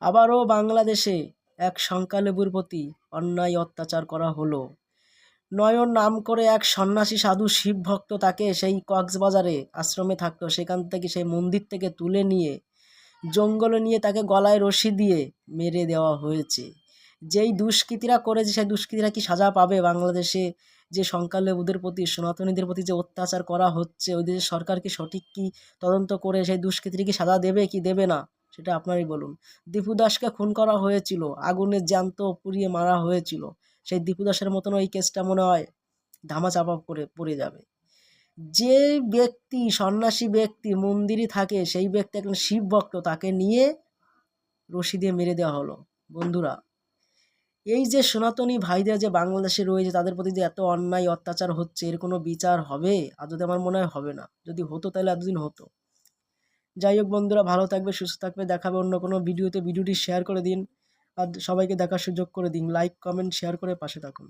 আবারও বাংলাদেশে এক সংখ্যালঘুর প্রতি অন্যায় অত্যাচার করা হলো। নয়ন নাম করে এক সন্ন্যাসী সাধু শিব ভক্ত তাকে সেই কক্সবাজারে আশ্রমে থাকতো, সেখান থেকে সেই মন্দির থেকে তুলে নিয়ে জঙ্গলে নিয়ে তাকে গলায় রশি দিয়ে মেরে দেওয়া হয়েছে। যেই দুষ্কৃতীরা করেছে সেই দুষ্কৃতীরা কি সাজা পাবে? বাংলাদেশে যে সংখ্যালঘুদের প্রতি, সনাতনীদের প্রতি যে অত্যাচার করা হচ্ছে, ওই দেশের সরকার কি সঠিক কি তদন্ত করে সেই দুষ্কৃতীর কি সাজা দেবে কি দেবে না, সেটা আপনারই বলুন। দীপু দাসকে খুন করা হয়েছিল, আগুনে জ্যান্ত পুড়িয়ে মারা হয়েছিল। সেই দীপু দাসের মতন ওই কেসটা মনে হয় ধামাচাপা করে পড়ে যাবে। যে ব্যক্তি সন্ন্যাসী ব্যক্তি মন্দিরে থাকে, সেই ব্যক্তি একজন শিব ভক্ত, তাকে নিয়ে রশি দিয়ে মেরে দেওয়া হলো। বন্ধুরা, এই যে সনাতনী ভাইদের যে বাংলাদেশে রয়েছে, তাদের প্রতি যে এত অন্যায় অত্যাচার হচ্ছে, এর কোনো বিচার হবে? আদতে আমার মনে হয় হবে না। যদি হতো তাহলে এতদিন হতো। যাই হোক বন্ধুরা, ভালো থাকবে, সুস্থ থাকবে, দেখাবে অন্য কোনো ভিডিওতে। ভিডিওটি শেয়ার করে দিন আর সবাইকে দেখার সুযোগ করে দিন। লাইক কমেন্ট শেয়ার করে পাশে থাকুন।